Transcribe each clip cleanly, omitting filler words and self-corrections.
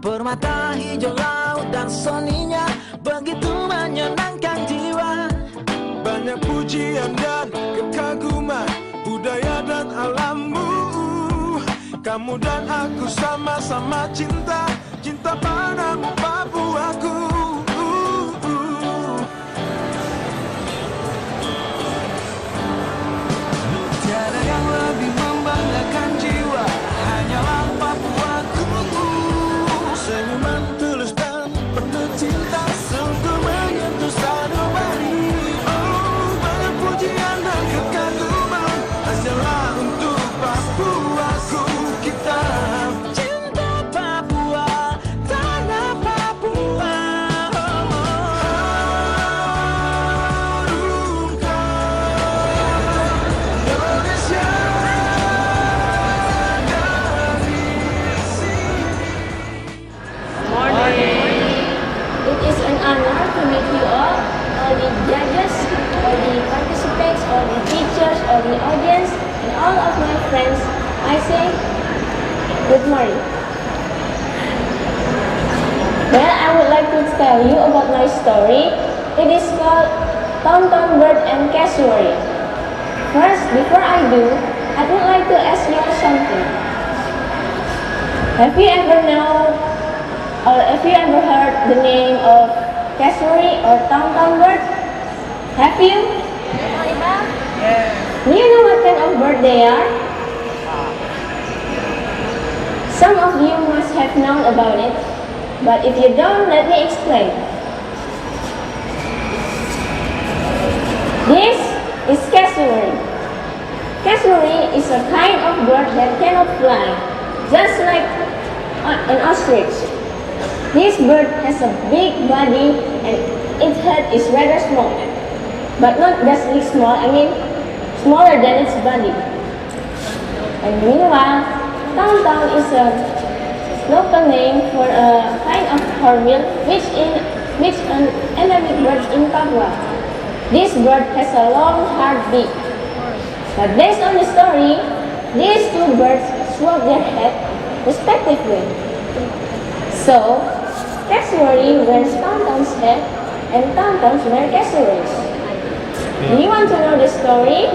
Permata hijau laut dan soninya begitu menyenangkan jiwa. Banyak pujian dan kekaguman budaya dan alammu. Kamu dan aku sama-sama cinta, cinta padamu Papuaku. Tiada yang lebih membanggakan jiwa, hanyalah Papuaku. Senyuman tulus dan penuh cinta, sungguh menyentuh sanubari. Oh, banyak pujian dan kekaguman hanyalah untuk Papuaku. Kita Cinta Papua, tanah Papua. Indonesia dari sini. It is an honor to meet you all the judges, all the participants, all the teachers, all the audience, and all of my friends. I say good morning. Well, I would like to tell you about my story. It is called Tonton Bird and Cassowary. First, before I do, I would like to ask you something. Have you ever known or have you ever heard the name of cassowary or tonton bird? Have you? Do you know what kind of bird they are? Some of you must have known about it, but if you don't, let me explain. This is cassowary. Cassowary is a kind of bird that cannot fly, just like an ostrich. This bird has a big body and its head is rather small. But not just small, I mean smaller than its body. And meanwhile, Tonton is a local name for a kind of hornbill which an endemic bird in Papua. This bird has a long hard beak. But based on the story, these two birds swap their head respectively. So, cassowary wears Tonton's head and Tontons wear cassowaries. Do you want to know the story?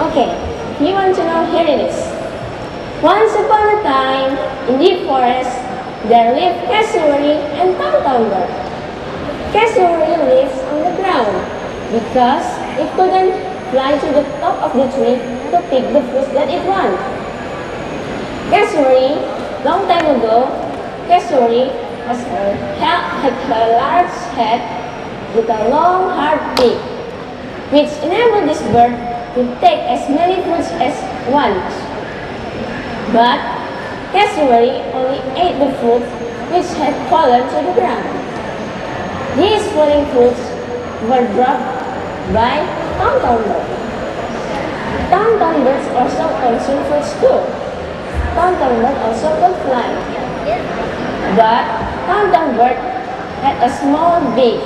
Okay, you want to know? Here it is. Once upon a time, in the forest, there lived cassowary and Tonton bird. Cassowary lives on the ground because it couldn't fly to the top of the tree to pick the fruits that it wants. Cassowary, long time ago, cassowary had a large head with a long hard beak, which enabled this bird to take as many fruits as once. But cassowary only ate the fruits which had fallen to the ground. These falling fruits were dropped by Tonton bird. Tonton birds also consume fruits too. Tonton bird also could fly. But Tonton bird had a small beak.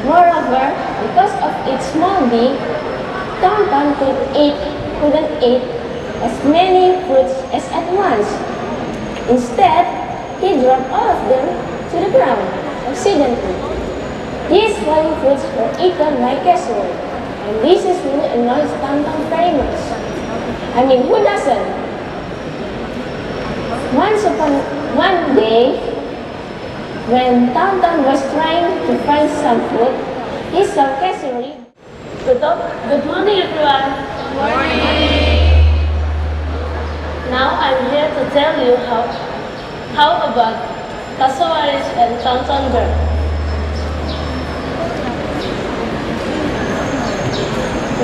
Moreover, because of its small beak, Tonton couldn't eat as many fruits as at once. Instead, he dropped all of them to the ground accidentally. These falling fruits were eaten by cassowary, and this is really annoys Tonton very much. I mean, who doesn't? One day, when Tonton was trying to find some food, he saw cassowary. Good morning, everyone. Good morning. Now I'm here to tell you how about cassowaries and Tonton bird.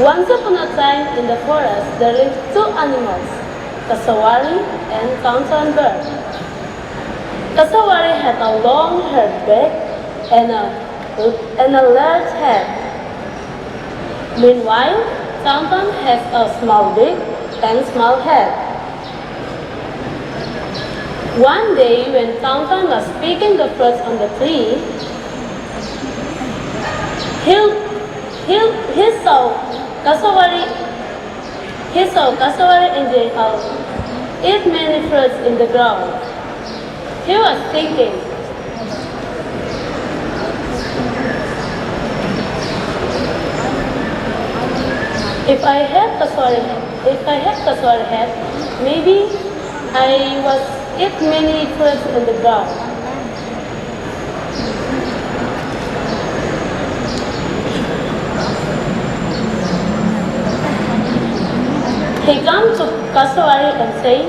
Once upon a time in the forest, there lived two animals, cassowary and Tonton bird. Cassowary had a long haired back and a large head. Meanwhile, Tonton has a small beak and small head. One day, when Tonton was picking the fruits on the tree, he saw cassowary enjoying eat many fruits in the ground. He was thinking, if I had casual head, maybe I was eat many fruits on the ground. He came to Kasawari and said,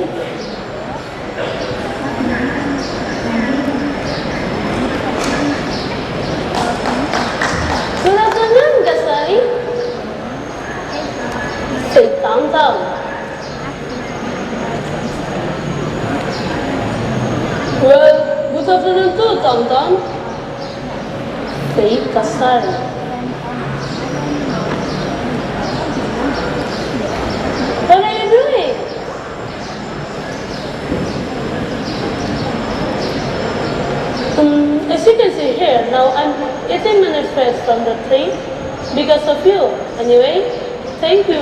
"Good afternoon, Kasawari." Said Tang. "Well, good afternoon too, Tang," said Kasawari. "What are you doing?" As you can see here, now I'm eating many fruits from the tree because of you. Anyway, thank you.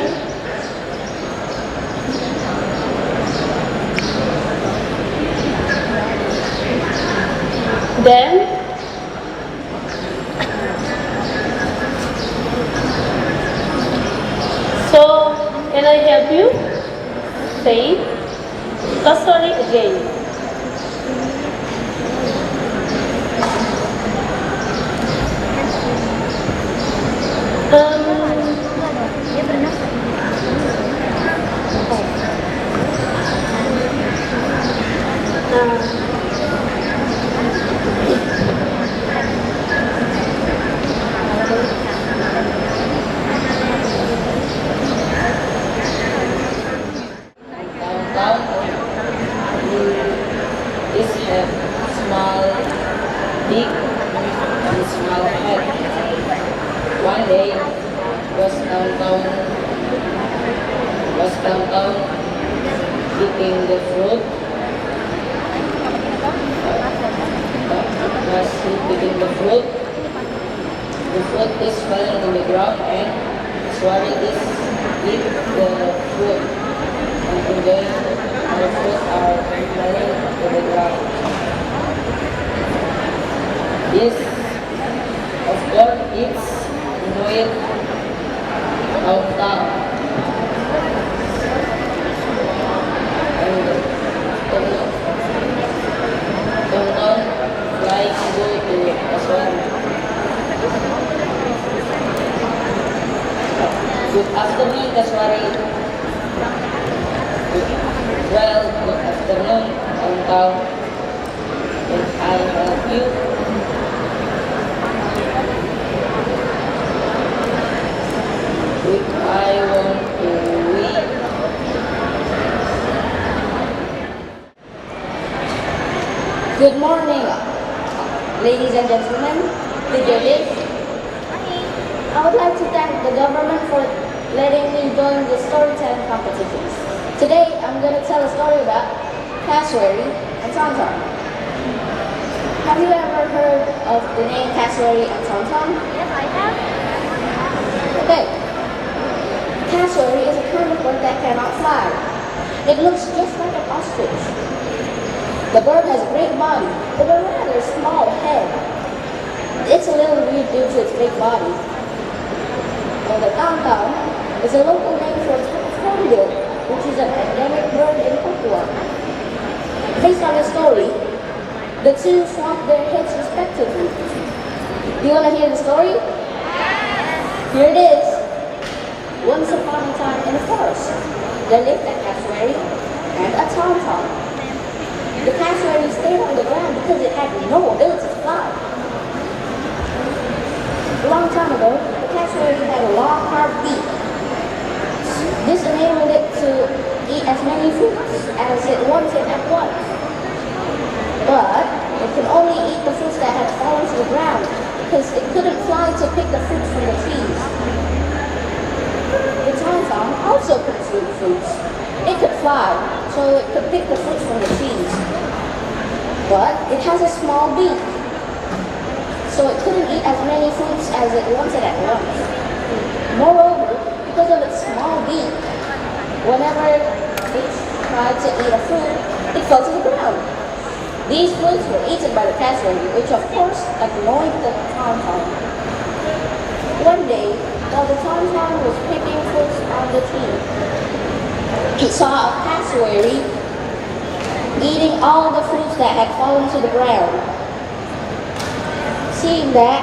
Then, so can I help you? Say, sorry again. This have small, big, and small head. One day was downtown eating the fruit. Was eating the fruit. The fruit is falling on the ground and Swari is eat the fruit. And today the fruit are falling to the ground. Yes, of course it's annoyed downtown. And downtown flying to go to Aswan. Good afternoon, Kaswari. Well, good afternoon, downtown. Can I help you? If I want to read. Good morning, ladies and gentlemen, the judges. I would like to thank the government for letting me join the storytelling competitions. Today, I'm going to tell a story about Cassowary and Tonton. Have you ever heard of the name Cassowary and Tonton? Yes, I have. Okay. Cassowary is a kind of bird that cannot fly. It looks just like an ostrich. The bird has a great body, but a rather small head. It's a little weird due to its big body. Well, the Tonton is a local name for a type of hornbill, which is an endemic bird in Papua. Based on the story, the two swapped their heads respectively. Do you want to hear the story? Here it is. Once upon a time in a forest, there lived a cassowary and a Tonton. The cassowary stayed on the ground because it had no ability to fly. A long time ago, the cassowary had a long, hard beak. This enabled it to eat as many fruits as it wanted at once. But it could only eat the fruits that had fallen to the ground because it couldn't fly to pick the fruits from the trees. The Tonton also consumed fruits. It could fly, so it could pick the fruits from the trees. But it has a small beak, so it couldn't eat as many fruits as it wanted at once. Moreover, because of its small beak, whenever it tried to eat a fruit, it fell to the ground. These fruits were eaten by the cassowary, which of course annoyed the tom-tom. One day, while the tom-tom was picking fruits on the tree, he saw a cassowary eating all the fruits that had fallen to the ground. Seeing that,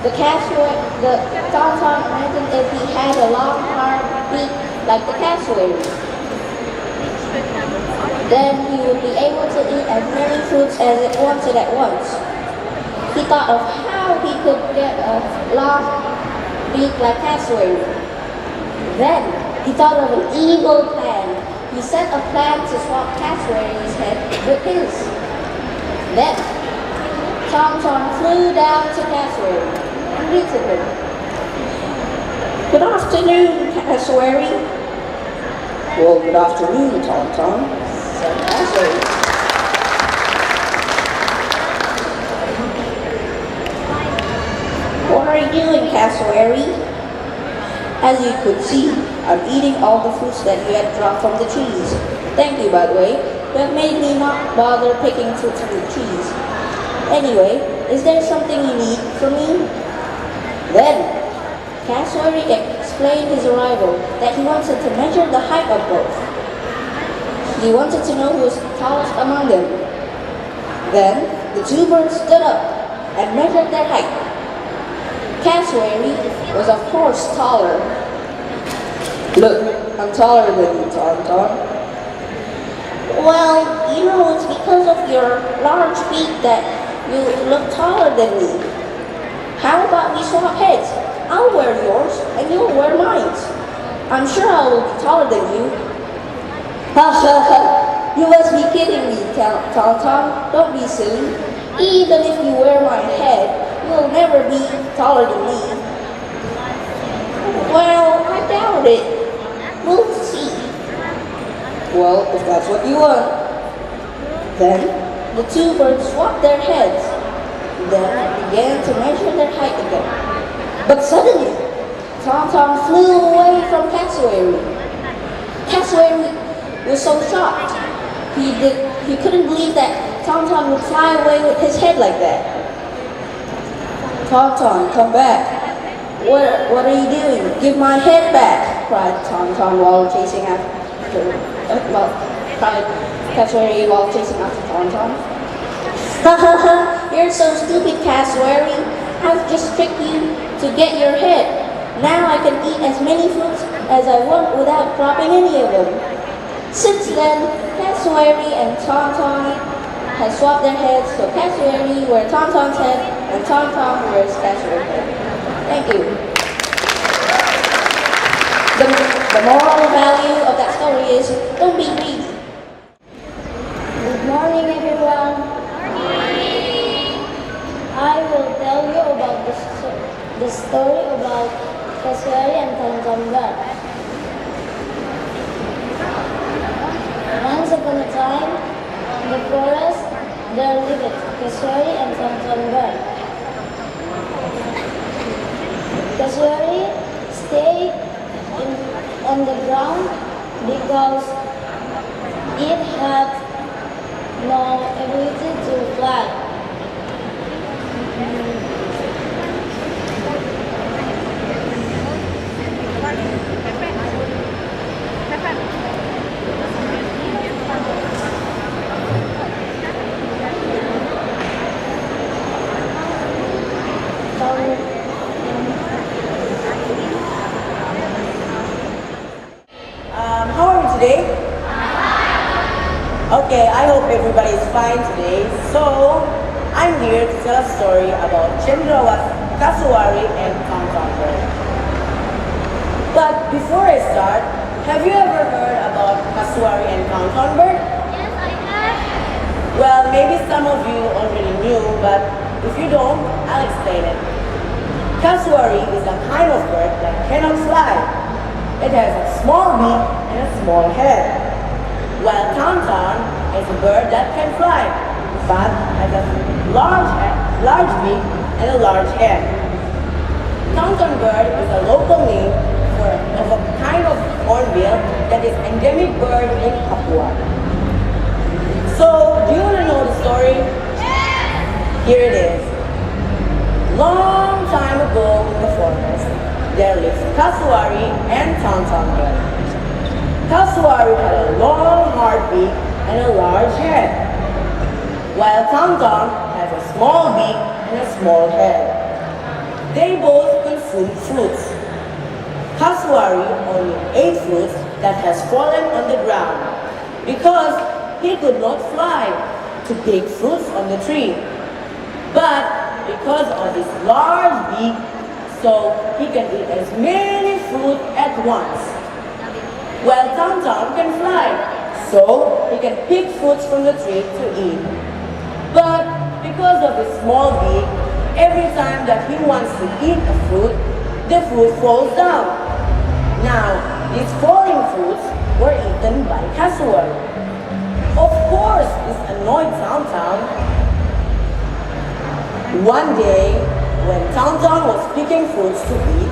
the tom-tom imagined if he had a long, hard beak like the cassowary, then he would be able to eat as many fruits as it wanted at once. He thought of how he could get a long beak like cassowary. Then he thought of an evil plan. He set a plan to swap cassowary's head with his. Then Tom-Tom flew down to cassowary and greeted him. "Good afternoon, cassowary." "Well, good afternoon, Tom-Tom," said cassowary. "What are you doing, cassowary?" "As you could see, I'm eating all the fruits that you had dropped from the trees. Thank you, by the way. You have made me not bother picking fruits from the trees. Anyway, is there something you need from me?" Then cassowary explained his arrival, that he wanted to measure the height of both. He wanted to know who was tallest among them. Then the two birds stood up and measured their height. Cassowary was of course taller. "Look, I'm taller than you, Tom-Tom." "Well, you know, it's because of your large beak that you look taller than me. How about we swap heads? I'll wear yours and you'll wear mine. I'm sure I will be taller than you." "Ha ha ha! You must be kidding me, Tom-Tom. Don't be silly. Even if you wear my head, you'll never be taller than me." "Well, I doubt it. We'll see." "Well, if that's what you want." Then the two birds swapped their heads, then began to measure their height again. But suddenly, Tom-Tom flew away from cassowary. Cassowary was so shocked. He couldn't believe that Tom-Tom would fly away with his head like that. "Tom-Tom, come back. What are you doing? Give my head back!" cried Tom-Tom while chasing after, cried cassowary while chasing after Tom-Tom. "Ha ha ha! You're so stupid, cassowary. I've just tricked you to get your head. Now I can eat as many fruits as I want without dropping any of them." Since then, cassowary and Tom-Tom have swapped their heads, so cassowary wears Tom-Tom's head and Tom-Tom wears cassowary's head. Thank you. The moral value of that story is, don't be greedy. Good morning, everyone. I will tell you about the story about cassowary and tom-tom bird. Once upon a time, in the forest, there lived cassowary and tom-tom bird. Cassowary stayed on the ground because it had no ability to fly. How are you today? Okay, I hope everybody is fine today. So, I'm here to tell a story about Chandrawat, cassowary, and tom-tom bird. But before I start, have you ever heard about cassowary and tom-tom bird? Yes, I have. Well, maybe some of you already knew, but if you don't, I'll explain it. Cassowary is a kind of bird that cannot fly. It has a small beak and a small head, while tom-tom is a bird that can fly, but has a large beak and a large head. Tom-tom bird is a local name of a kind of hornbill that is endemic bird in Papua. So, do you want to know the story Here it is. Long time ago in the forest, there lived Kasuari and Tonton Bear. Kasuari had a long hard beak and a large head, while Tonton had a small beak and a small head. They both consumed fruits. Kasuari only ate fruits that has fallen on the ground because he could not fly to pick fruits on the tree. But because of his large beak, so he can eat as many fruit at once. While Tonton can fly, so he can pick fruits from the tree to eat. But because of his small beak, every time that he wants to eat a fruit, the fruit falls down. Now, these falling fruits were eaten by Kasuari. Of course, this annoyed Tonton. One day, when Tonton was picking fruits to eat,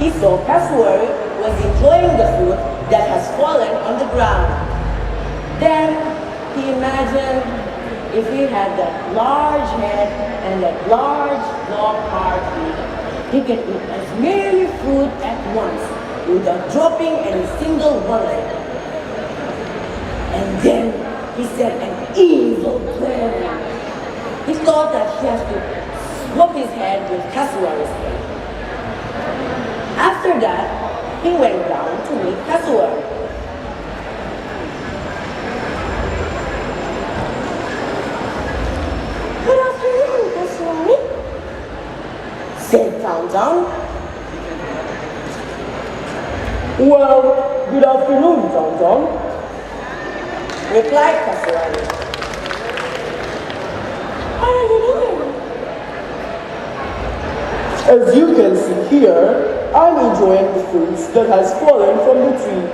he saw Kasuari was enjoying the fruit that has fallen on the ground. Then he imagined if he had that large head and that large, long, hard beak, he can eat as many fruit at once without dropping any single one of them. And then he said an evil plan. He thought that he has to swap his head with Kasuari's head. After that, he went down to meet Kasuari. Good afternoon, Kasuari. Said Tonton. Well, good afternoon, Tonton. Replied Kasuari. What are you doing? As you can see here, I'm enjoying the fruits that has fallen from the tree.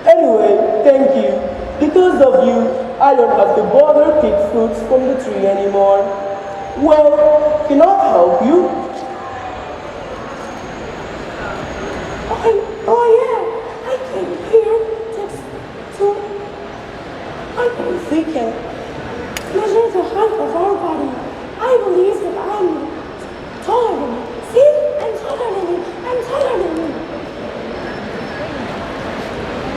Anyway, thank you. Because of you, I don't have to bother pick fruits from the tree anymore. Well, can I help you? Oh yeah, I came here just to... If we can measure the height of our body. I believe that I'm taller than you. See? I'm taller than you. I'm taller than you.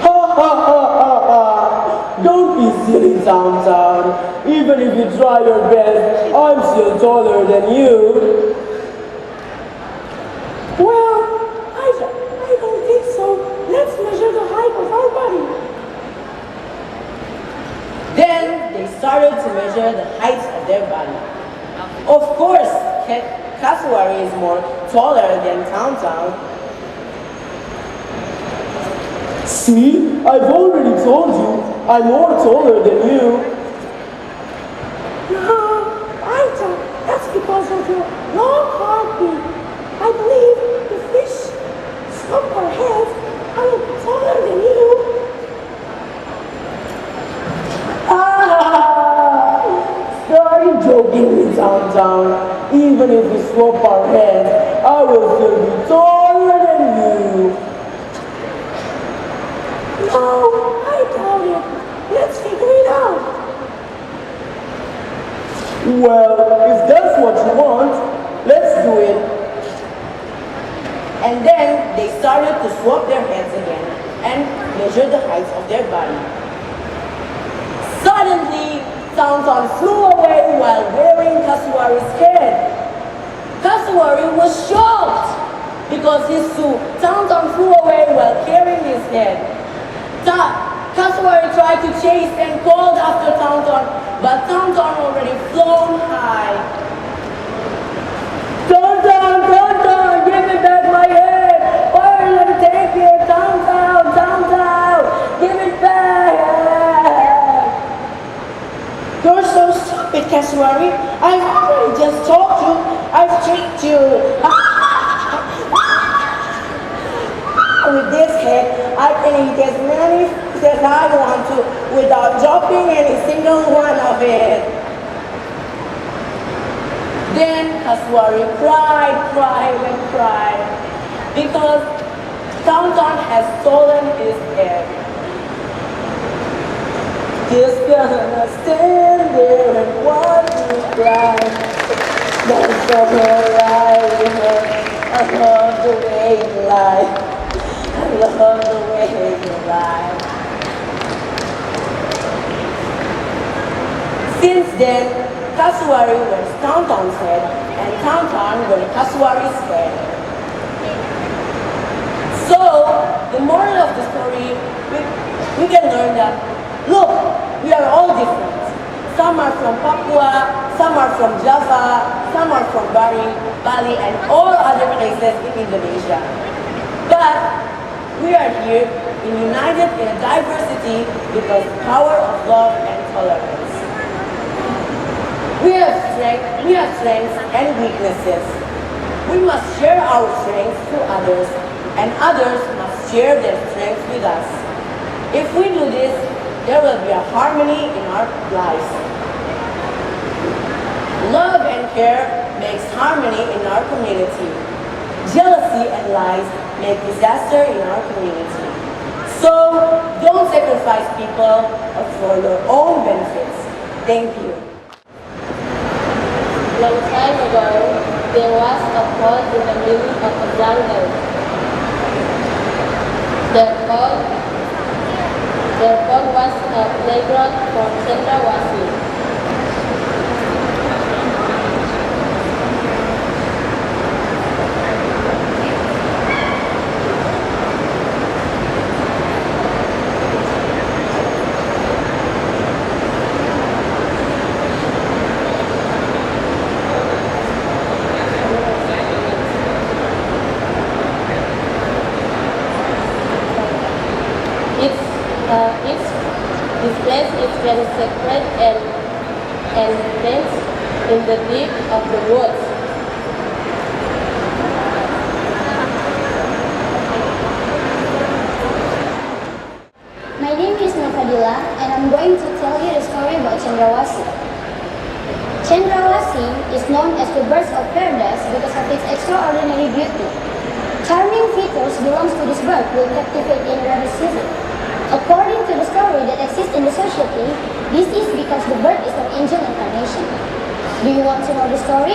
Ha ha ha ha ha! Don't be silly, Tonton. Even if you try your best, I'm still taller than you. Well, I don't think so. Let's measure the height of our body. Then they started to measure the heights of their body. Of course, Kasuari is more taller than Tonton. See, I've already told you, I'm more taller than you. No, I don't. That's because of your long hard beak. I believe if we swap our heads, I will be taller than you. Start joking with Tonton. Even if we swap our heads, I will still be taller than you. No, I doubt it. Let's figure it out. Well, if that's what you want, let's do it. And then they started to swap their heads again and measure the heights of their body. Suddenly, Tonton flew away while wearing Kasuari's head. Kasuari was shocked because he saw Tonton flew away while carrying his head. Kasuari tried to chase and called after Tonton, but Tonton already flown high. Tonton, Tonton, give me back my head. Why are you take it? Tonton, Tonton, give it back. You're so stupid, Kasuari. I've already just told you. I've tricked you. With this head, I can eat as many foods as I want to without dropping any single one of it. Then Kasuari cried and cried because Tonton has stolen his head. Just gonna stand there and watch you cry. so alive. I love the way you lie. I love the way you lie. Since then, Kasuari was Towntown's head, and Towntown was Kasuari's head. So, the moral of the story, we can learn that, look, we are all different. Some are from Papua, some are from Java, some are from Bali, and all other places in Indonesia. But we are here, united in diversity because of the power of love and tolerance. We have strengths and weaknesses. We must share our strengths to others, and others must share their strengths with us. If we do this, there will be a harmony in our lives. Love and care makes harmony in our community. Jealousy and lies make disaster in our community. So, don't sacrifice people for your own benefits. Thank you. Long time ago, there was a pond in the middle of a jungle. The pond was a playground for Cendrawasih. This place is very sacred and dense in the deep of the woods. My name is Nafadila, and I'm going to tell you the story about Cendrawasih. Cendrawasih is known as the bird of paradise because of its extraordinary beauty. Charming features belongs to this bird will captivate in rainy season. According to the story that exists in the society, this is because the bird is an angel incarnation. Do you want to know the story?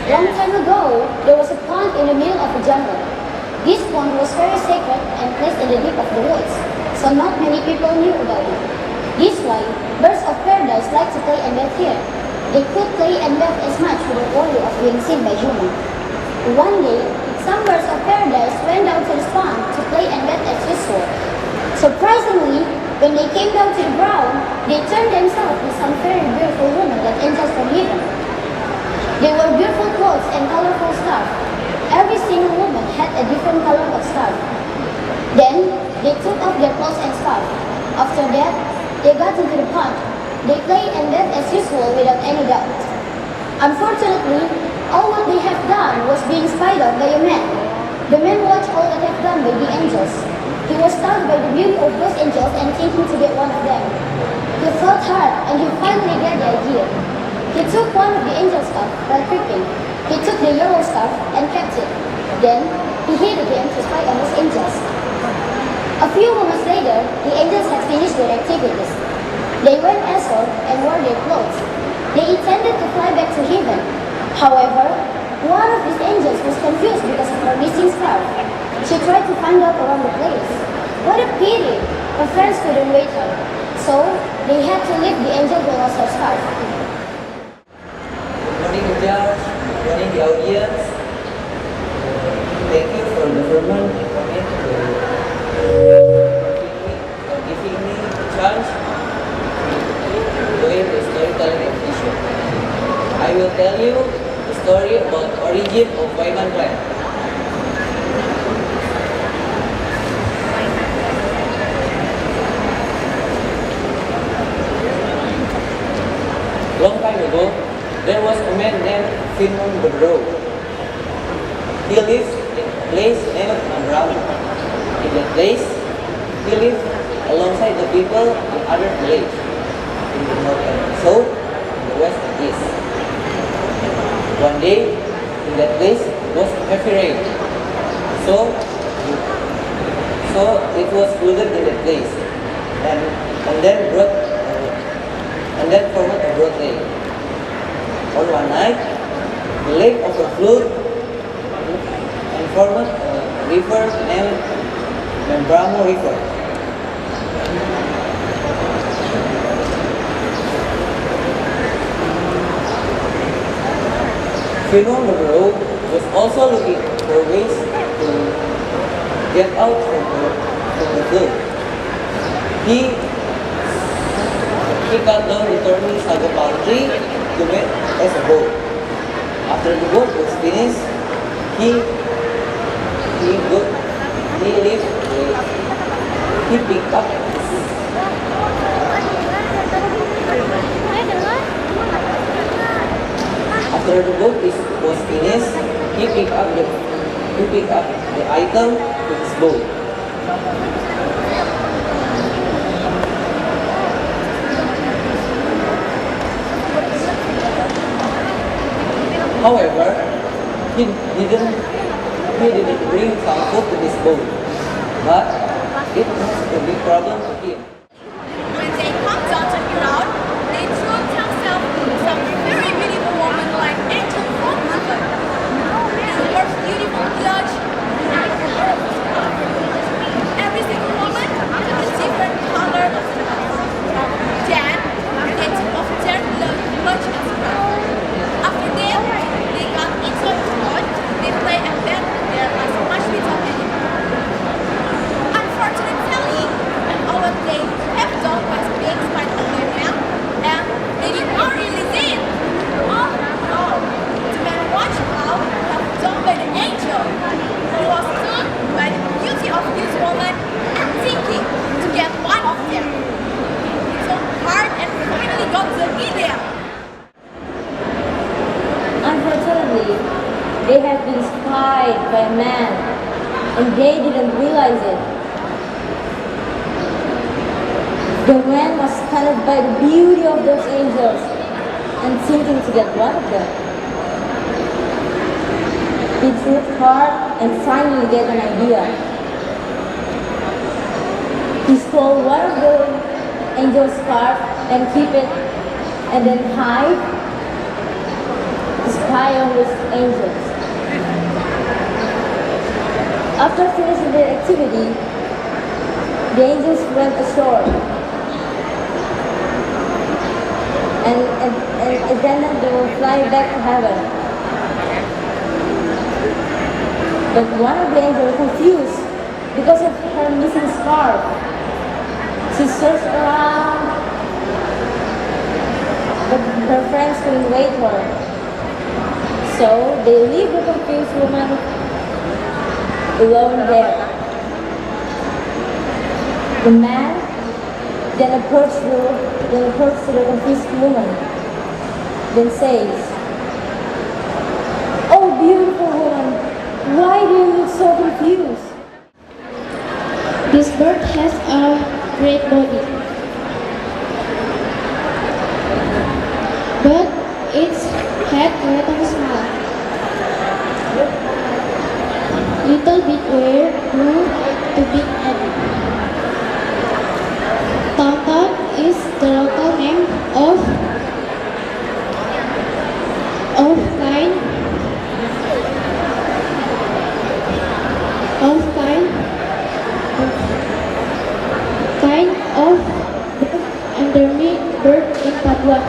Long time ago, there was a pond in the middle of the jungle. This pond was very sacred and placed in the deep of the woods, so not many people knew about it. This why birds of paradise like to play and bathe here. They could play and bathe as much without worry of being seen by humans. One day, some birds of paradise went down to the pond to play and bathe as usual. Surprisingly, when they came down to the ground, they turned themselves with some very beautiful women like angels from heaven. They wore beautiful clothes and colorful stuff. Every single woman had a different color of scarf. Then, they took off their clothes and scarf. After that, they got into the pond. They played and bathed as usual without any doubt. Unfortunately, all what they have done was being spied on by a man. The man watched all that have done by the angels. He was stunned by the beauty of those angels and thinking to get one of them. He thought hard and he finally got the idea. He took one of the angels' scarf while creeping. He took the yellow scarf and kept it. Then, he hid again to spy on those angels. A few moments later, the angels had finished their activities. They went ashore and wore their clothes. They intended to fly back to heaven. However, one of these angels was confused because of her missing scarf. She tried to find out around the place. What a pity! Her friends couldn't wait her. So, they had to leave the angel who lost her scarf. Good morning, judge. Good morning, the audience. Thank you for the government for giving me the chance to do the storytelling exhibition. I will tell you the story about origin of Pekan clan. Long time ago, there was a man named Finman Bedro. He lived in a place named Mandrama. In that place, he lived alongside the people in other villages, in the north and south, in the west and east. One day, in that place was heavy rain. So it was flooded in that place, and then formed a broad lake. On one night, The lake overflowed and formed a river named Membramo River. Philon Logro was also looking for ways to get out from the flood. He cut down the thorny sago palm tree to make as a boat. After the boat was finished, he picked up After the boat was finished, he picked up the item with his boat. However, he didn't bring some food to his boat, but it was a big problem to him. When they come down to the ground, they throw themselves some very beautiful woman like angel from heaven. They wear beautiful clothes like every single woman has a different color of skin. Then they take off their clothes as well. After that, they got into a boat. They play and bet there as much without any. Unfortunately, our day have done was being spied on by them, and they did not realize it. Oh no! The man watched out have done by the angel. He was struck by the beauty of this woman and thinking to get one of them. He took hard and finally got the idea. Unfortunately, they have been spied by a man, and they didn't realize it. The man was stunned by the beauty of those angels and thinking to get one of them. He tried hard and finally get an idea. He stole one of the angel's scarf and keep it, and then hide to spy on those angels. After finishing their activity, the angels went ashore. And then they will fly back to heaven. But one of the angels was confused because of her missing scarf. She searched around, but her friends couldn't wait for her. So they leave the confused woman alone there. The man then approached the confused woman, then says, "Oh, beautiful woman, why do you look so confused?" This bird has a great body, but its head rather small. Little bit where grew to big head. Tonton is the local name of kind of endemic bird in Papua.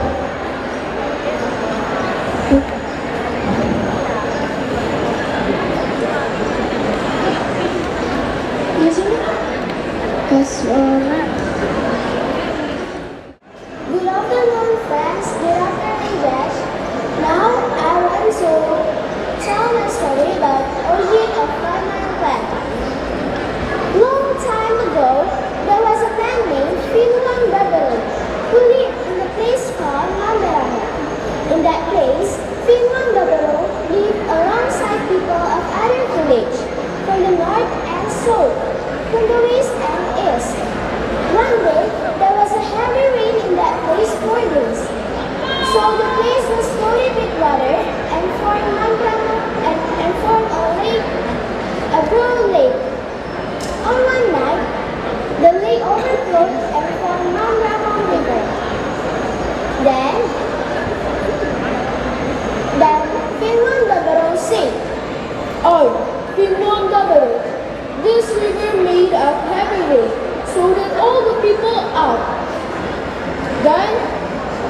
Good afternoon, friends. Good afternoon, Josh. Now I want to tell a story about origin of farmer plant. Long time ago, there was a man named Finland Babylon who lived in a place called Mandarama. In that place, Finland Babylon lived alongside people of other villages from the north and south, from the west and east. One day, there was a heavy rain in that place for days. So the place was flooded with water and formed a lake, a broad lake. On one night, the lake overflowed and formed Mandragon River. Then Finland out. Then,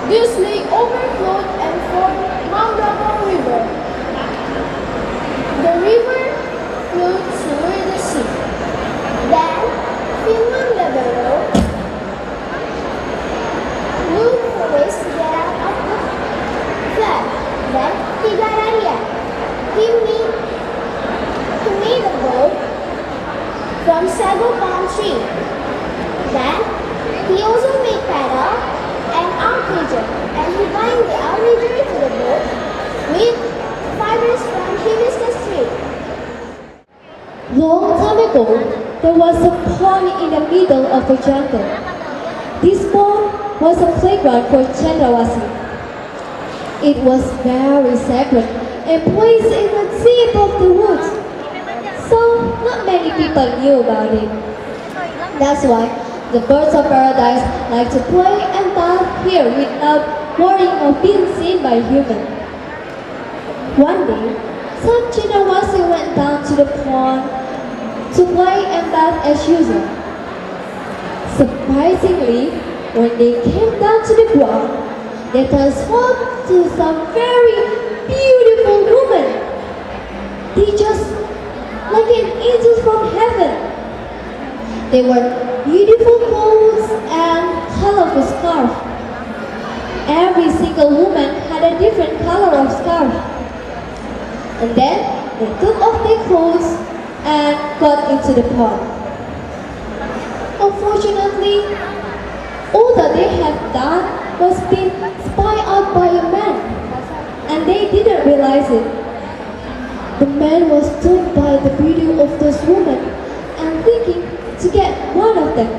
this lake overflowed and formed Mangrove River. The river flowed toward the sea. Then, Finland the Below moved for ways to get out of the flood. Then, Tigararia, he made a boat from sago palm tree. Then, he also made paddle and outrigger, and he bind the outrigger to the boat with fibers from hibiscus tree. Long time ago, there was a pond in the middle of the jungle. This pond was a playground for Chandrawasih. It was very sacred and placed in the deep of the woods, so not many people knew about it. That's why the birds of paradise like to play and bath here without worrying of being seen by humans. One day, some Chandrawasih went down to the pond to play and bath as usual. Surprisingly, when they came down to the ground, they transformed to some very beautiful woman. They just like an angel from heaven. They wore beautiful clothes and colorful scarf. Every single woman had a different color of scarf. And then they took off their clothes and got into the pond. Unfortunately, all that they had done was been spied out by a man, and they didn't realize it. The man was struck by the beauty of this woman and thinking to get one of them.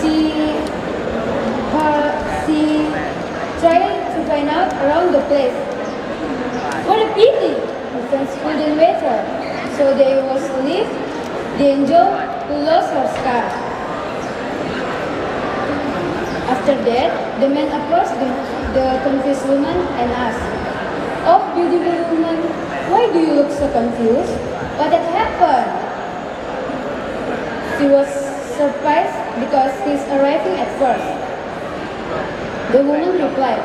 She tried to find out around the place. What a pity! Her friends couldn't wait her, so they was to leave the angel who lost her scarf. After that, the man approached the confused woman and asked, "Oh, beautiful woman, why do you look so confused? What had happened?" She was surprised because he's arriving at first. The woman replied,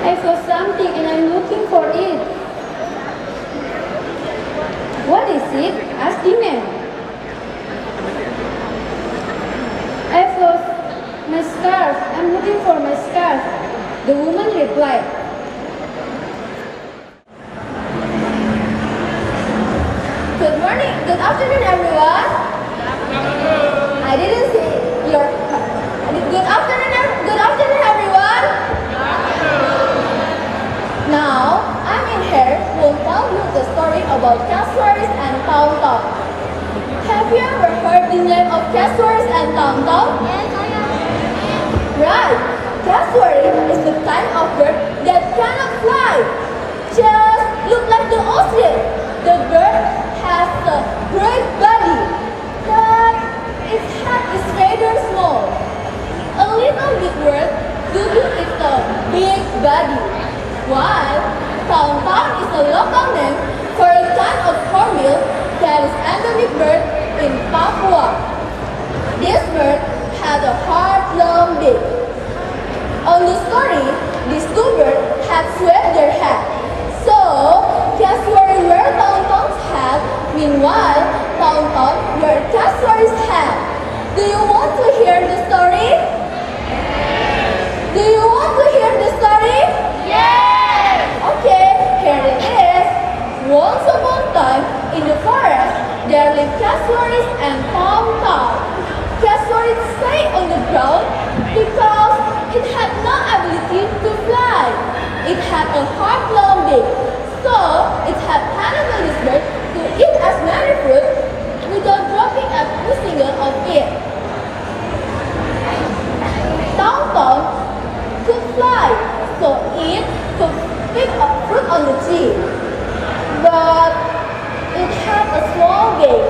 "I saw something and I'm looking for it." "What is it?" asked the man. "I lost my scarf. I'm looking for my scarf." The woman replied. "Good morning, good afternoon, everyone. I didn't see your. Good afternoon, everyone. Now, I'm in here who will tell you the story about casuaries and town. Have you ever heard the name of casuaries and town? Right, casuary is the kind of bird that cannot fly. Just look like the ostrich. The bird has a great body, but its head is rather small. A little bit bird Dudu is a big body, while Town is a local name for a kind of hornbill that is endemic bird in Papua. This bird had a hard, long beak. On the story, these two birds had swept their head. So, casuary where Town's head, meanwhile, Town where casuary's head. Do you want to hear the story? Do you want to hear the story? Yes! Okay, here it is. Once upon a time, in the forest, there lived casuaries and Town. Casuaries stayed on the ground because it had no ability to fly. It had a hard, long beak, so it had handled this bird to eat as many fruit without dropping a single of it. Town could fly, so it could pick up fruit on the tree. But it had a small beak,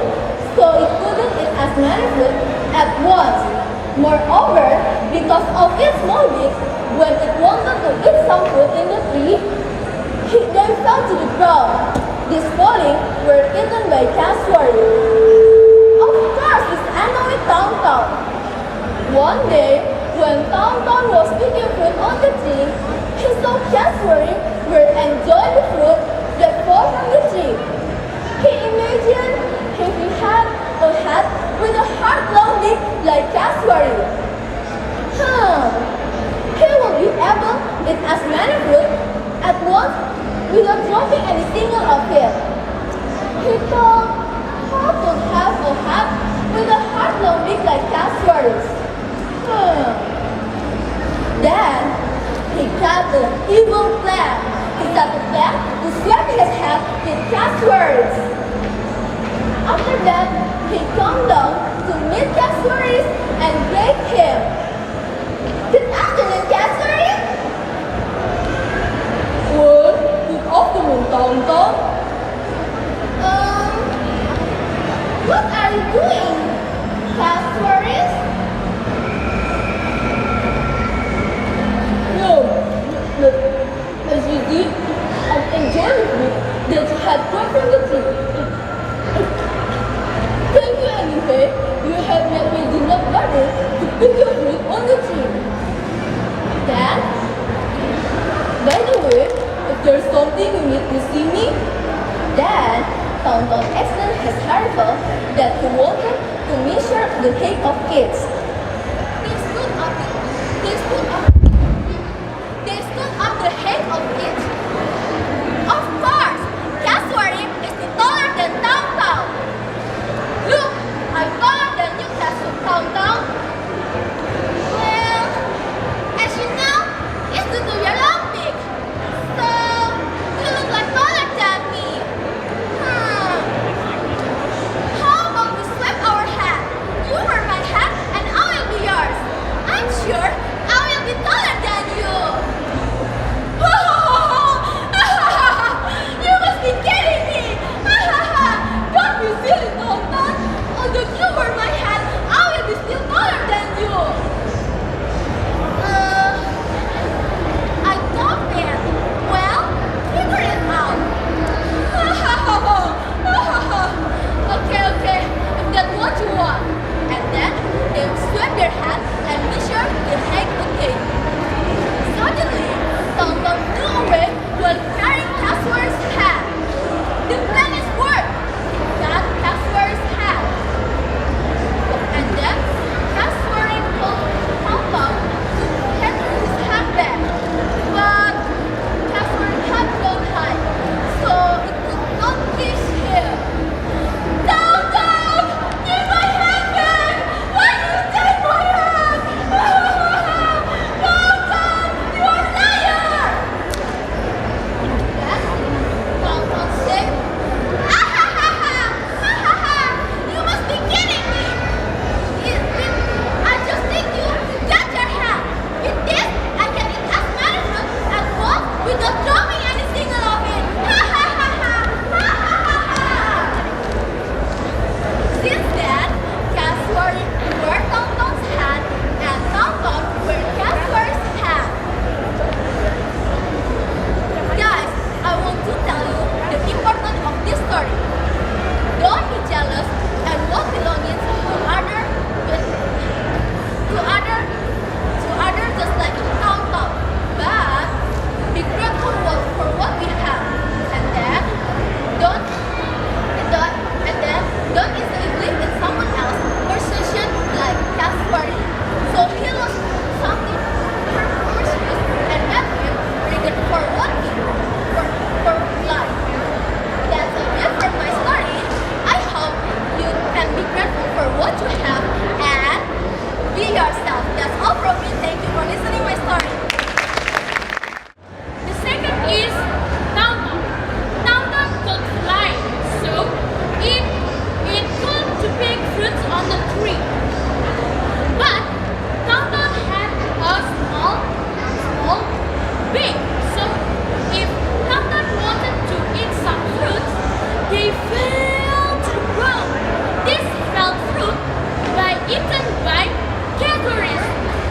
so it couldn't eat as many fruit at once. Moreover, because of its small beak, when it wanted to eat some fruit in the tree, it then fell to the ground. These falling were eaten by casuary. annoy Tonton. One day, when Tonton was picking fruit on the tree, he saw Cassowary were enjoying the fruit that fell from the tree. He imagined if he had a hat with a heart-long beak like Cassowary. He would be able to eat as many fruit at once without dropping any single of it. He thought, how to have a hat with a heart-long beak like Cassowary's? Then he got an evil plan. He got a plan to swap his hat with Cassowary's. After that, he came down to meet Cassowary's and greet him. Good afternoon, Cassowary. Well, good afternoon, Tonton. What are you doing, Cassowary? No, as you did, I'm enjoying the fruit that you had brought from the tree. Thank you anyway. You have made me do not bother to pick your fruit on the tree. Dad? By the way, if there's something you need to see me, Dad, Tonton extended his rifle that he wanted to measure the height of kids. They stood up the height of kids. Of course, Cassowary is taller than Tonton. Look, I'm taller than you, Tonton. Well, as you know, it's due to your long beak. So, you look like taller than me. How about we swap our hat? You wear my hat and I will be yours. I'm sure I will be taller than you. You must be kidding me. Don't be silly, Tonton. Although you wear my hat, I will be still taller than you. I don't care. Well, figure it out. Okay, if that's what you want. And then they swap their hat and measure the height again. Suddenly, Tonton flew away while carrying Cassowary's hat. The plan is worked. He got Cassowary's hat. And then Cassowary told Tonton to get his hat back. But Cassowary had grown high, so it could not reach him. Tonton! Give my hat back! Why did you take my hat? Tonton! You are a liar! Then Tonton said, you must be kidding me! I just think you got your hat. With this, I can eat as many fruit as once without dropping any single of it. Since then, Cassowary wore Tonton's hat and Tonton wore Cassowary's hat. Guys, I want to tell you the importance of this story. Don't be jealous and want belongings to others just like Tonton. But be grateful for what we have, and then don't easily believe in someone else's possession like Cassowary. So he lost something precious and made him regret for what he for life. That's it for my story. I hope you can be grateful for what you have and be yourself. That's all from me. Thank you for listening my story. The second is Tonton. Tonton could fly, so it could to pick fruits on the tree. But Tonton had a small beak. So if Tonton wanted to eat some fruits, they fell to the ground. This fell fruit by eaten by Cassowaries.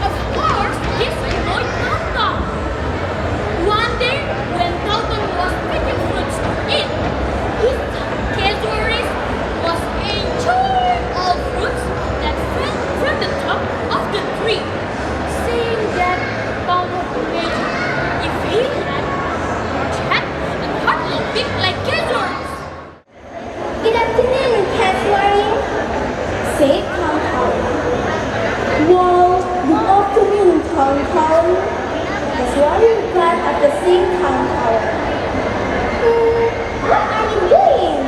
Of course, this annoyed Tonton. Town Town. Cassowary replied after seeing Town Town. What are you doing?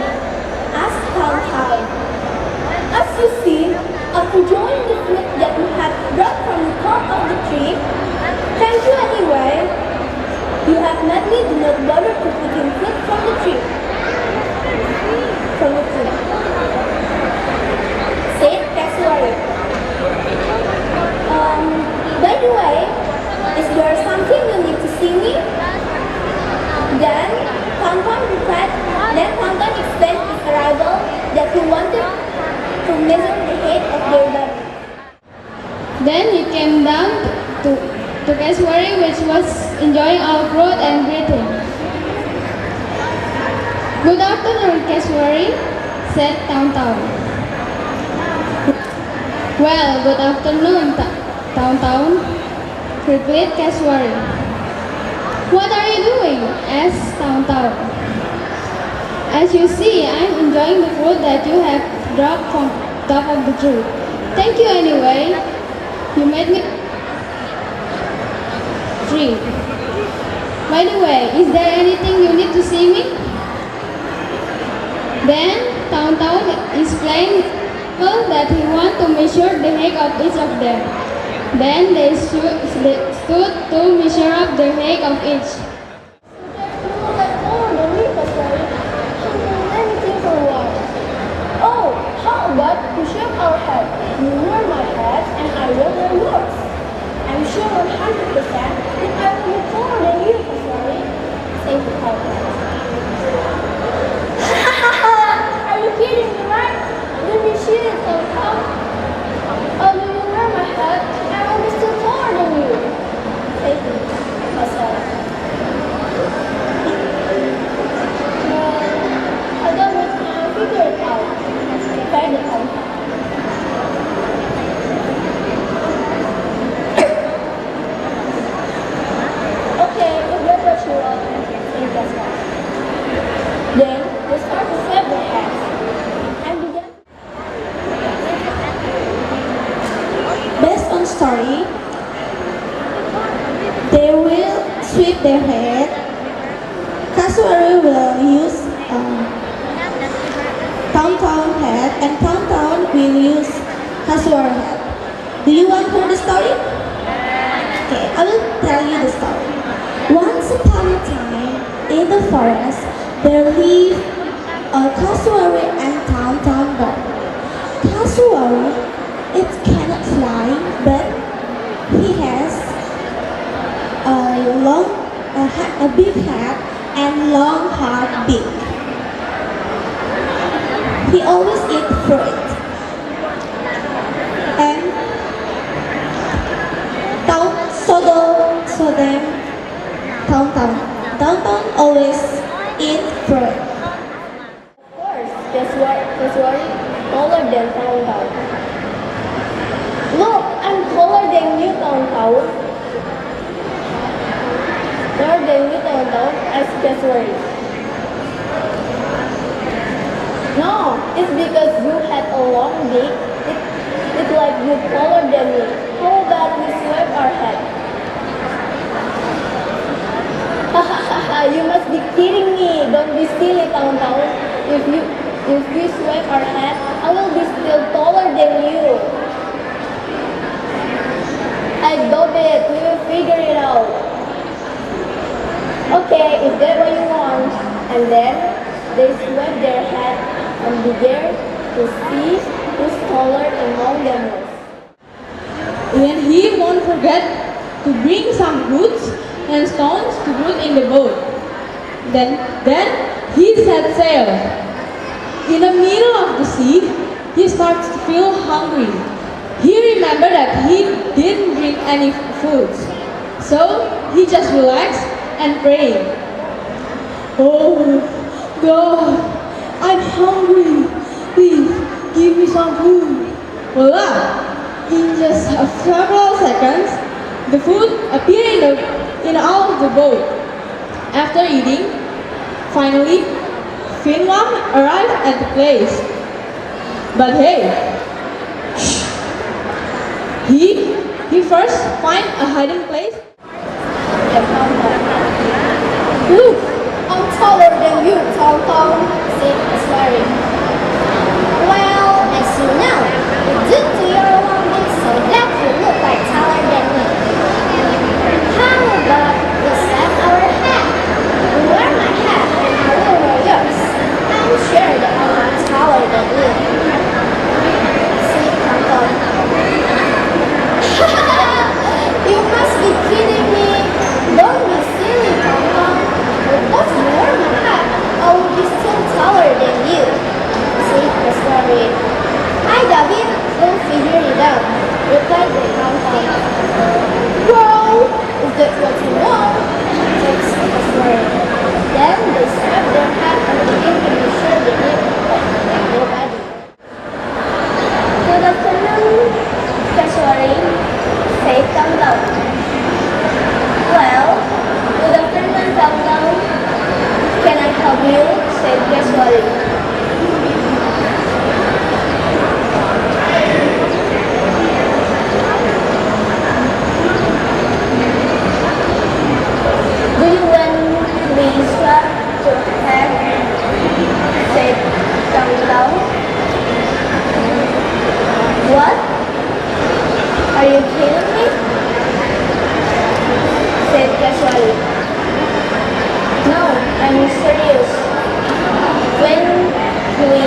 Asked Town Town. As you see, after enjoying the fruit that you had dropped from the top of the tree, thank you anyway. You have made me do not bother to picking fruit from the tree. Said Cassowary. By the way, is there something you need to see me? Then Tonton replied. Then Tonton explained his arrival that he wanted to measure the height of their body. Then he came down to Cassowary, which was enjoying our fruit, and greeted. Good afternoon, Cassowary, said Town Town. Well, good afternoon, Town Town, replied Cassowary. What are you doing? Asked Town Town. As you see, I am enjoying the fruit that you have dropped from top of the tree. Thank you anyway. You made me tree. By the way, is there anything you need to see me? Then Town Town explained that he wanted to measure the height of each of them. Then they stood to measure up the height of each. Oh, how about you shake our head? You wear my hat and I will wear yours. I'm sure 100% that I will be taller than you, Cassowary, said the cowboy. Are you kidding me, right? Then you shoot it, Tom. Oh, you will wear my hat and I will be still taller than you, said the Cassowary. I don't know how to figure it out, replied the cowboy. Then they started to sweep their heads and began. Based on story, they will sweep their head. Cassowary will use Town Town head, and Town Town will use Cassowary head. Do you want to hear the story? Okay, I will tell you the story. Once upon a time, in the forest, there lived a cassowary and Town Town bird. Cassowary, it cannot fly, but he has a big head and long hard beak. He always eats fruit. And Town Town always eat fruit. Of course, Cassowary taller than Town Town. Look, I'm taller than you, Town Town. Taller than you, Town Town, asked Cassowary. No, it's because you had a long beak. It's like you're taller than me. How about we sweep our head? You must be kidding me. Don't be silly, Town Town. If you sweep our head, I will be still taller than you. I doubt it. We will figure it out. Okay, if that's what you want. And then they swept their head and began to see who's taller among them was. Then he won't forget to bring some roots and stones to put in the boat. Then he set sail. In the middle of the sea, he starts to feel hungry. He remembered that he didn't bring any food, so he just relaxed and prayed. Oh God, I'm hungry. Please give me some food. Voila! In just several seconds, the food appeared in all of the boat. After eating, finally, Finwam arrived at the place. But hey, he first find a hiding place. Look, I'm taller than you, Tong Tong, said Swearing. Well, as you know, due to your long neck, so that you look like taller than me. How about we swap our hat? You wear my hat and I will wear yours. I'm sure that I'm not taller than you. Said Tong Tong. You must be kidding me. Don't be silly, Tong Tong. If you wear my hat, I will be still taller than you. Said the story. I David, don't figure it out, replied the Tong Tong. Well, if that's what you want, said the story. Then they swept their hat and began to be sure they didn't hurt nobody. Good afternoon, Kashwari, said Tong Tong. Well, good afternoon, Tong Tong. Can I help you? Said Kashwari. Do you want me swap your hat? Said Tong Tong. What? Are you kidding me? Said casually. No, I'm serious. When we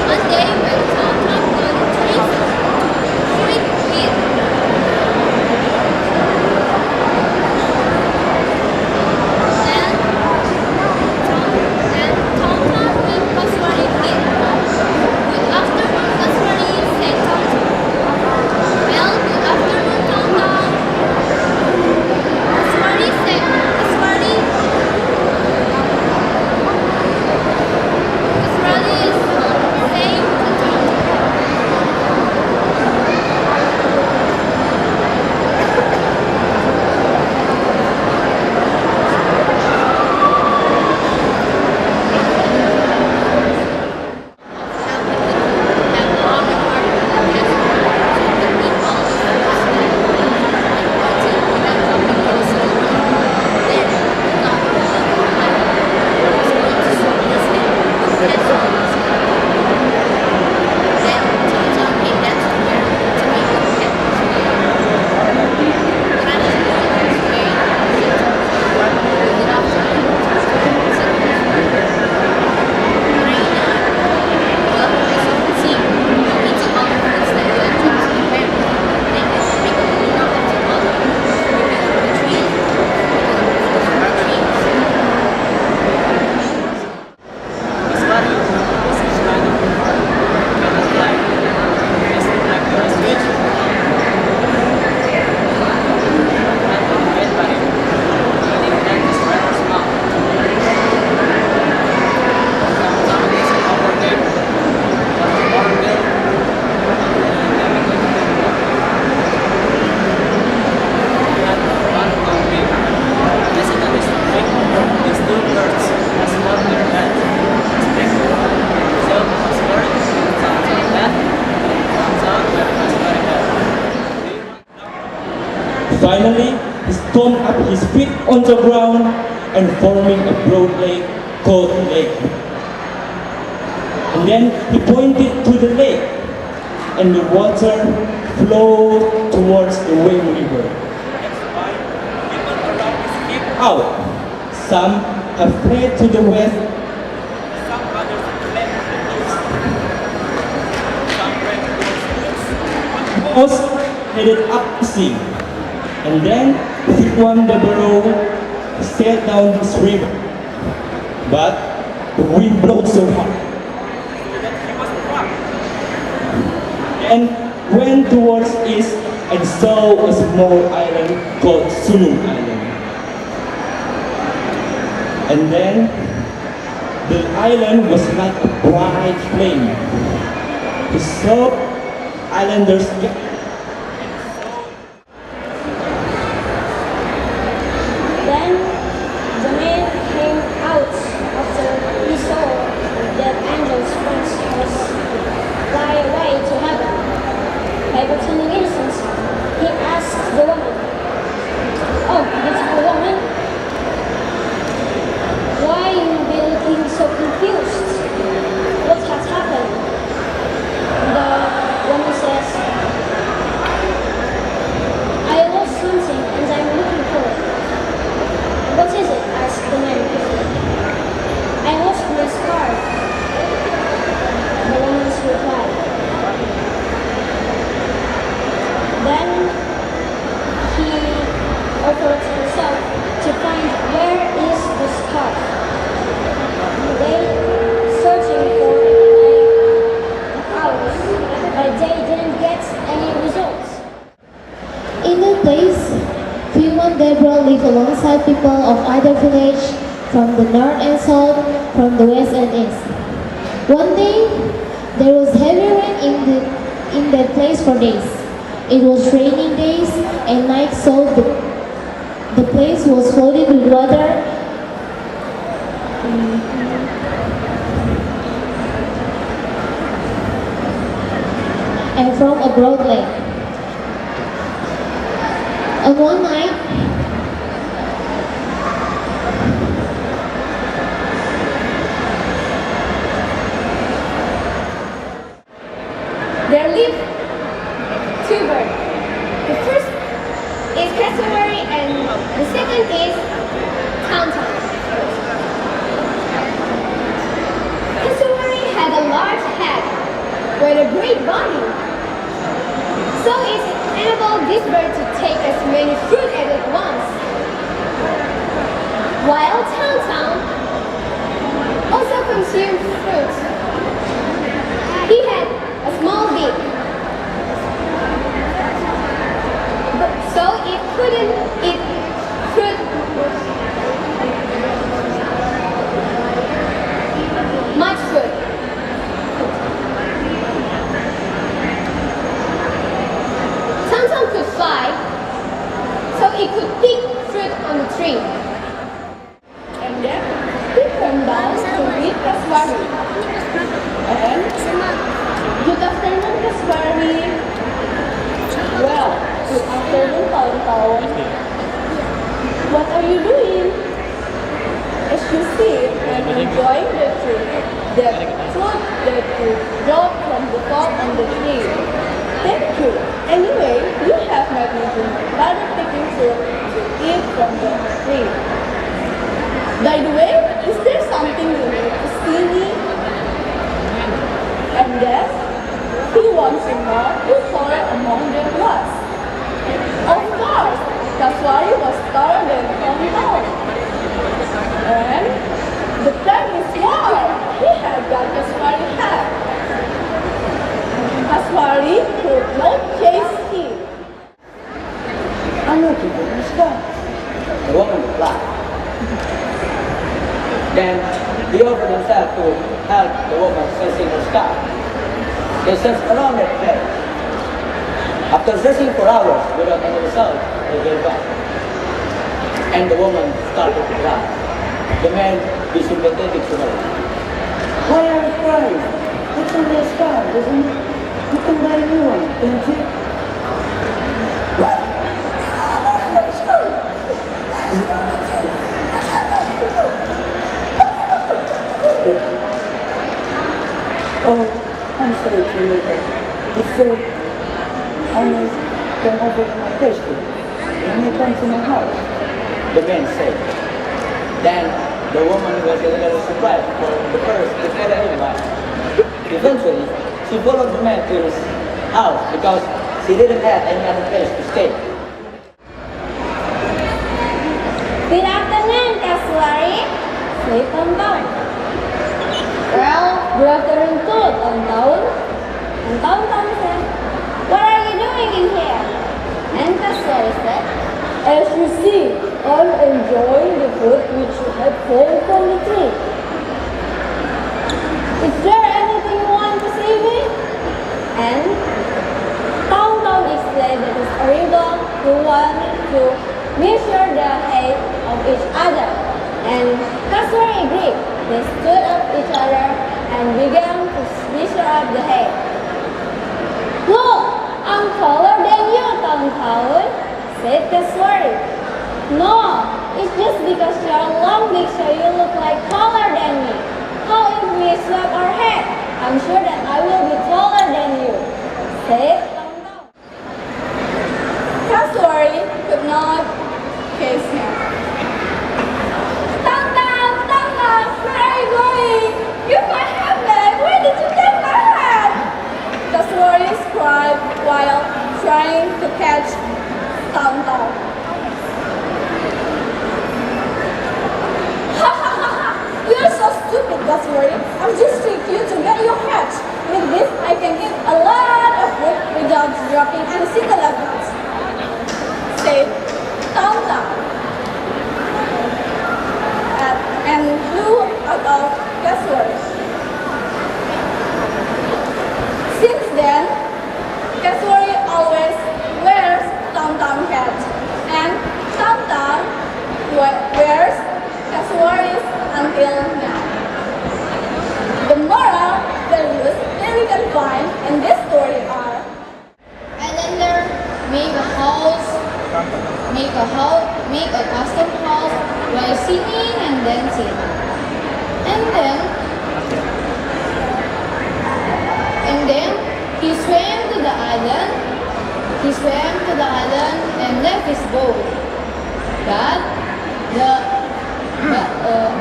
One day when Tom Tom got a sweet meal. Then Tom Tom and Kashwari did. Good afternoon, Kashwari, said Tom Tom. Well, good afternoon, Tom Tom. Kashwari said, Kashwari is saying to Tom Tom. Finally, he stomped up his feet on the ground and forming a broad lake called lake. And then he pointed to the lake, and the water flowed towards the Wave River. That's why people around escape out. Some have fled to the west, some others fled to the east. Some ran towards the west. Most headed up the sea. And then Sikwan the Barrow sailed down this river. But the wind blew so hard that he was trapped. Then went towards east and saw a small island called Sulu Island. And then the island was like a bright flame. He saw islanders lived alongside people of either village, from the north and south, from the west and east. One day, there was heavy rain in that place for days. It was raining days and nights, so the place was flooded with water. And from a broad lake. On one night, there live two birds. The first is cassowary and the second is town-town. Cassowary had a large head with a great body, so it enabled this bird to take as many fruit as at once. While town-town also consumed fruit, he had a small beak, so it couldn't eat fruit much fruit. Town could fly, so it could pick fruit on the tree. And then he came down to meet Cassowary. And good afternoon, Cassowary. Well, good afternoon, Town. What are you doing? As you see, I'm enjoying the fruit that you dropped from the top on the tree. Thank you. Anyway, you have made me do my father picking fruit to eat from the tree. By the way, is there something you need to see me? And then, he wants to know who taller among them was. Of course, Cassowary was taller than Town. And the plan is small. He had got Cassowary hat. Cassowary could not chase him. I'm looking for the sky. The woman replied. Then he offered himself to help the woman searching the sky. They searched around that place. After searching for hours without any result, they gave up. And the woman started to cry. The man be sympathetic to her. Why are you crying? It's on the sky, isn't it? You can buy a new one, can't you? Oh, I'm sorry to hear that. It's so almost come over to my question. When you come to my house, the man said. Then the woman was a little surprised for the first to follow him, but eventually she followed the man to his house because she didn't have any other place to stay. Good afternoon, Cassowary. Say Town. Well, good afternoon too, Town. And Town said, what are you doing in here? And Cassowary said, as you see, I'm enjoying the fruit which had fallen from the tree. Is there anything you want to say me? And Town explained that his amigo who wanted to measure the height of each other. And Cassowary agreed. They stood up each other and began to measure up the height. Look, I'm taller than you, Town, said Cassowary. No, it's just because you're long beak so you look like taller than me. How if we swap our head? I'm sure that I will be taller than you, said Town. Cassowary could not kiss him. Town, where are you going? You're my handbag. Where did you take my hat? Cassowary cried while trying to catch Town. You're so stupid, Cassowary. I'm just tricked you to get your hat. With this, I can eat a lot of food without make a custom house while singing and dancing. And then he swam to the island. He swam to the island and left his boat. But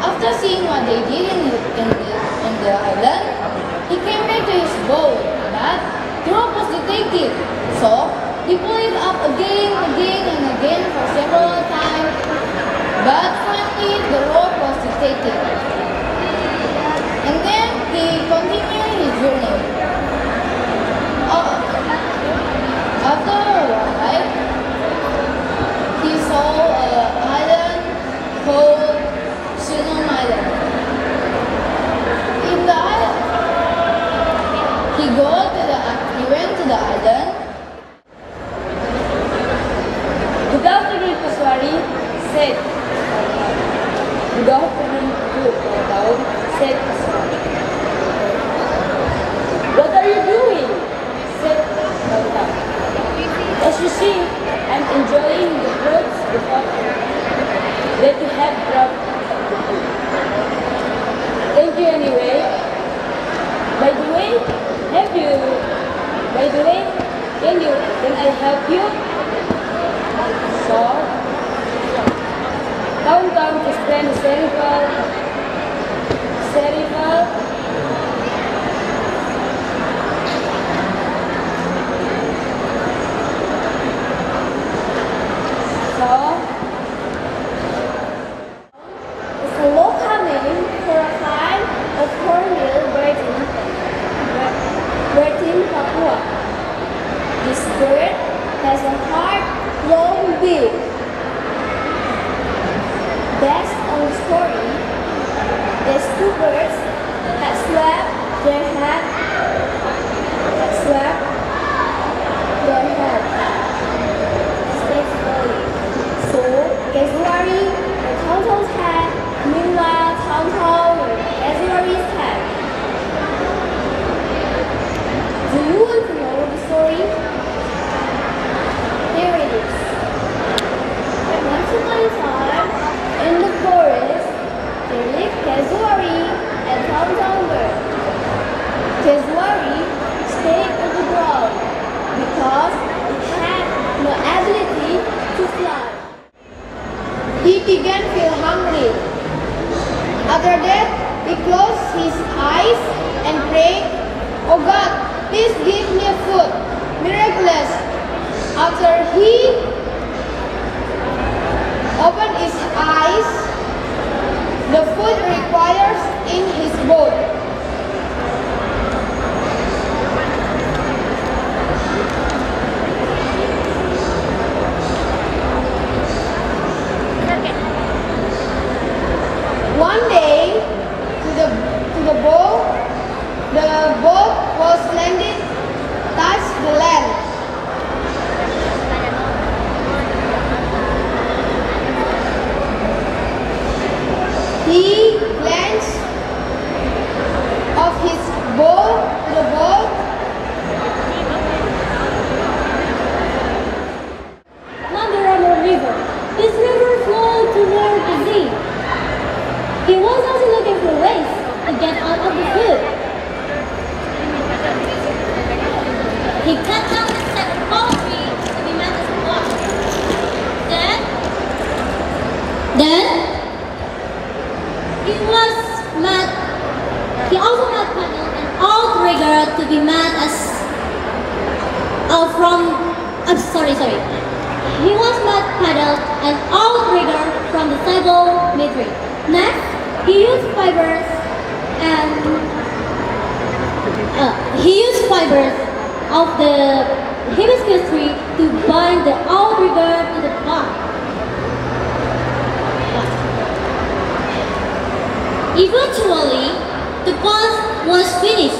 after seeing what they did in the island, he came back to his boat. But the rope was detected, so he pulled it up again and again for several times. But finally, the rope was detected. And then he continued his journey. After a while, he saw an island called Sinum Island. In the island, he went to the island. Good afternoon, Kaswari, said Kaswari. Good afternoon, Daud, said Kaswari. What are you doing? Said Daud. As you see, I'm enjoying the fruits that you have brought. Thank you anyway. By the way, can I help you? So, downtown to spend a cerebral. It's a local name for a kind of hornbill bird in Papua. This bird has a hard, long beak. Based on the story, these two birds had swept their head. So, Casuary were Tonton's head, meanwhile Tonton were Casuary's head. Do you want to know the story? Here it is. Once upon a time, in the forest, there lived Casuary and Tonton bird. Casuary stayed on the ground because it had no ability to fly. He began to feel hungry. After that, he closed his eyes and prayed, "Oh God, please give me a food, miraculous." After he opened his eyes, the food requires in his boat. One day, the boat was landed, touched the land. He glanced off his boat to the boat. Nandarama River. This river flowed toward the sea. He was also looking for ways to get out of the field. He cut down the set of palm tree to be met as a block. Then he also met Paddle and outrigger to be met as He was met Paddle and outrigger from the Saigo military. Next, he used fibers of the hibiscus tree to bind the outrigger to the bark. Eventually, the bark was finished.